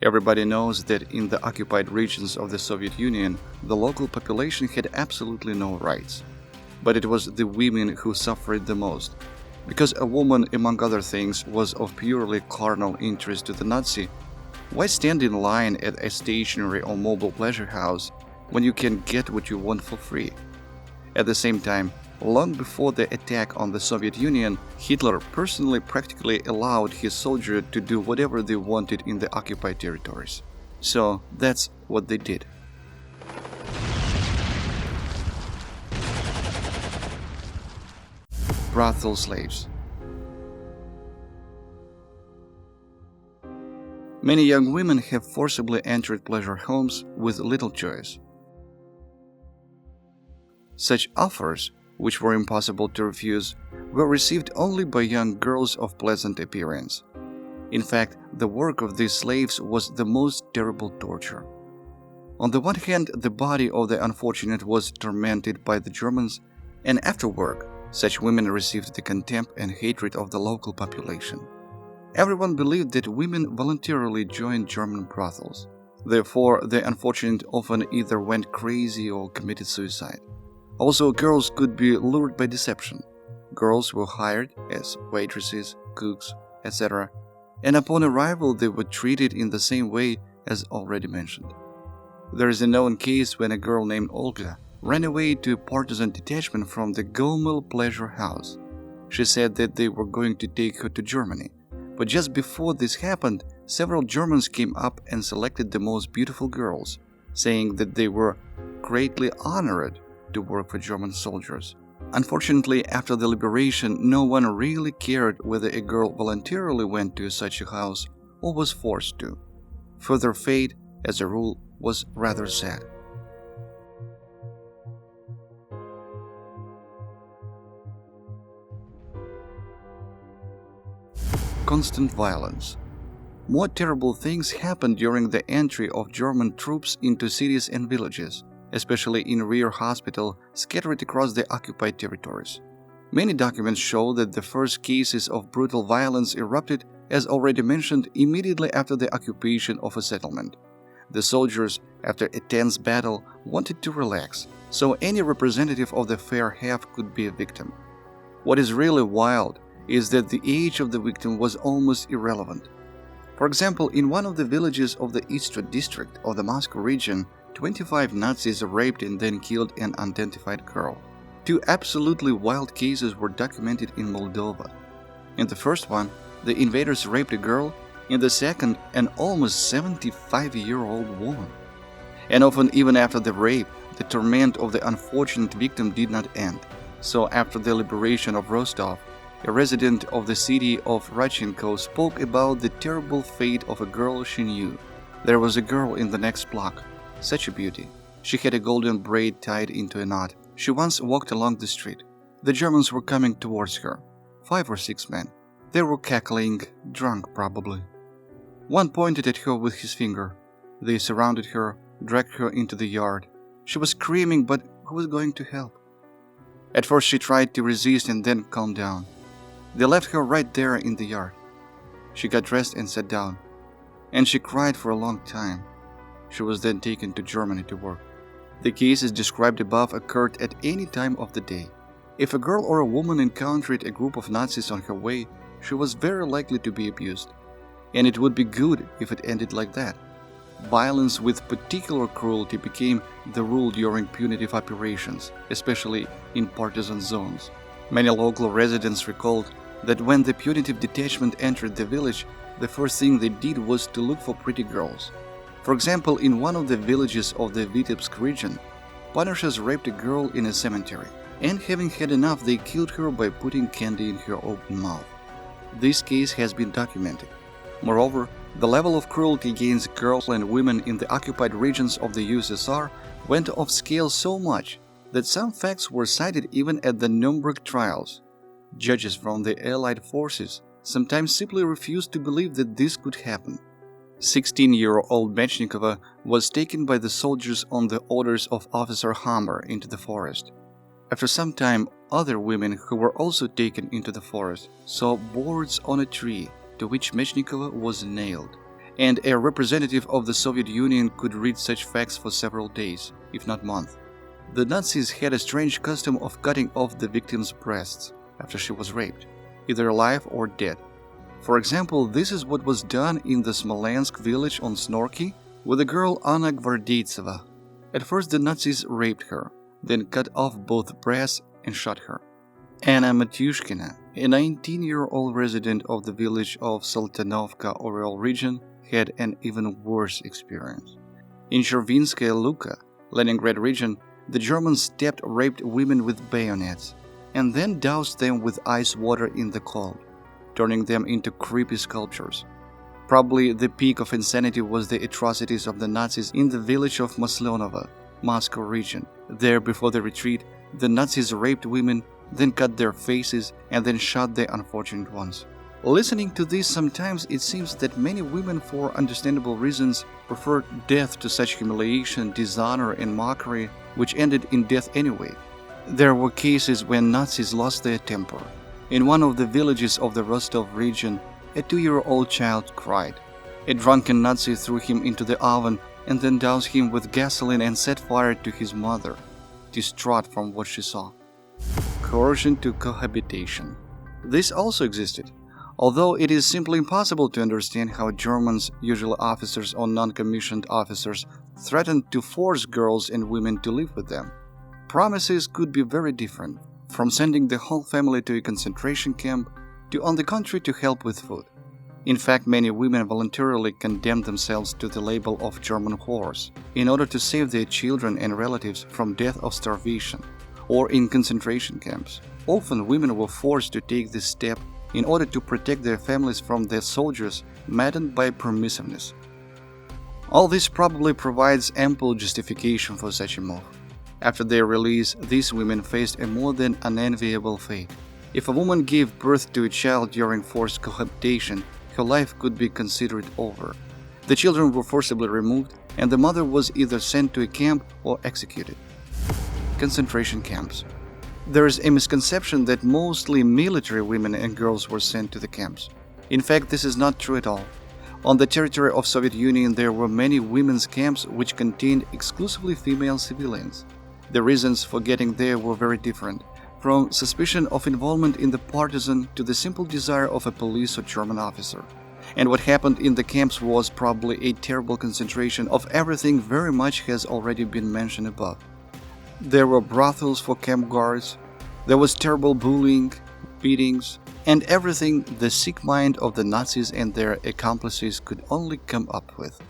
Everybody knows that in the occupied regions of the Soviet Union, the local population had absolutely no rights. But it was the women who suffered the most. Because a woman, among other things, was of purely carnal interest to the Nazi, why stand in line at a stationary or mobile pleasure house when you can get what you want for free? At the same time, long before the attack on the Soviet Union, Hitler personally practically allowed his soldiers to do whatever they wanted in the occupied territories. So that's what they did. Brothel slaves. Many young women have forcibly entered pleasure homes with little choice. Such offers, which were impossible to refuse, were received only by young girls of pleasant appearance. In fact, the work of these slaves was the most terrible torture. On the one hand, the body of the unfortunate was tormented by the Germans, and after work, such women received the contempt and hatred of the local population. Everyone believed that women voluntarily joined German brothels. Therefore, the unfortunate often either went crazy or committed suicide. Also, girls could be lured by deception. Girls were hired as waitresses, cooks, etc., and upon arrival they were treated in the same way as already mentioned. There is a known case when a girl named Olga ran away to a partisan detachment from the Gomel pleasure house. She said that they were going to take her to Germany, but just before this happened, several Germans came up and selected the most beautiful girls, saying that they were greatly honored to work for German soldiers. Unfortunately, after the liberation, no one really cared whether a girl voluntarily went to such a house or was forced to. Further fate, as a rule, was rather sad. Constant violence. More terrible things happened during the entry of German troops into cities and villages, especially in rear hospital scattered across the occupied territories. Many documents show that the first cases of brutal violence erupted, as already mentioned, immediately after the occupation of a settlement. The soldiers, after a tense battle, wanted to relax, so any representative of the fair half could be a victim. What is really wild is that the age of the victim was almost irrelevant. For example, in one of the villages of the Istra district of the Moscow region, 25 Nazis raped and then killed an unidentified girl. Two absolutely wild cases were documented in Moldova. In the first one, the invaders raped a girl, in the second, an almost 75-year-old woman. And often even after the rape, the torment of the unfortunate victim did not end. So after the liberation of Rostov, a resident of the city of Radchenko spoke about the terrible fate of a girl she knew. There was a girl in the next block, such a beauty. She had a golden braid tied into a knot. She once walked along the street. The Germans were coming towards her, 5 or 6 men. They were cackling, drunk probably. One pointed at her with his finger. They surrounded her, dragged her into the yard. She was screaming, but who was going to help? At first she tried to resist and then calmed down. They left her right there in the yard. She got dressed and sat down, and she cried for a long time. She was then taken to Germany to work. The cases described above occurred at any time of the day. If a girl or a woman encountered a group of Nazis on her way, she was very likely to be abused. And it would be good if it ended like that. Violence with particular cruelty became the rule during punitive operations, especially in partisan zones. Many local residents recalled that when the punitive detachment entered the village, the first thing they did was to look for pretty girls. For example, in one of the villages of the Vitebsk region, punishers raped a girl in a cemetery, and having had enough, they killed her by putting candy in her open mouth. This case has been documented. Moreover, the level of cruelty against girls and women in the occupied regions of the USSR went off scale so much that some facts were cited even at the Nuremberg trials. Judges from the Allied forces sometimes simply refused to believe that this could happen. 16-year-old Mechnikova was taken by the soldiers on the orders of Officer Hammer into the forest. After some time, other women who were also taken into the forest saw boards on a tree to which Mechnikova was nailed, and a representative of the Soviet Union could read such facts for several days, if not months. The Nazis had a strange custom of cutting off the victim's breasts after she was raped, either alive or dead. For example, this is what was done in the Smolensk village on Snorky with the girl Anna Gvardeitseva. At first the Nazis raped her, then cut off both breasts and shot her. Anna Matyushkina, a 19-year-old resident of the village of Saltanovka Ural region, had an even worse experience. In Chervinskaya Luka, Leningrad region, the Germans stabbed raped women with bayonets and then doused them with ice water in the cold, turning them into creepy sculptures. Probably the peak of insanity was the atrocities of the Nazis in the village of Maslenovka, Moscow region. There, before the retreat, the Nazis raped women, then cut their faces, and then shot the unfortunate ones. Listening to this, sometimes it seems that many women, for understandable reasons, preferred death to such humiliation, dishonor, and mockery, which ended in death anyway. There were cases when Nazis lost their temper. In one of the villages of the Rostov region, a 2-year-old child cried. A drunken Nazi threw him into the oven and then doused him with gasoline and set fire to his mother, distraught from what she saw. Coercion to cohabitation. This also existed, although it is simply impossible to understand how Germans, usually officers or non-commissioned officers, threatened to force girls and women to live with them. Promises could be very different, from sending the whole family to a concentration camp to, on the contrary, to help with food. In fact, many women voluntarily condemned themselves to the label of German whores in order to save their children and relatives from death of starvation, or in concentration camps. Often women were forced to take this step in order to protect their families from their soldiers maddened by permissiveness. All this probably provides ample justification for such a move. After their release, these women faced a more than unenviable fate. If a woman gave birth to a child during forced cohabitation, her life could be considered over. The children were forcibly removed, and the mother was either sent to a camp or executed. Concentration camps. There is a misconception that mostly military women and girls were sent to the camps. In fact, this is not true at all. On the territory of Soviet Union, there were many women's camps which contained exclusively female civilians. The reasons for getting there were very different, from suspicion of involvement in the partisan to the simple desire of a police or German officer. And what happened in the camps was probably a terrible concentration of everything very much has already been mentioned above. There were brothels for camp guards, there was terrible bullying, beatings, and everything the sick mind of the Nazis and their accomplices could only come up with.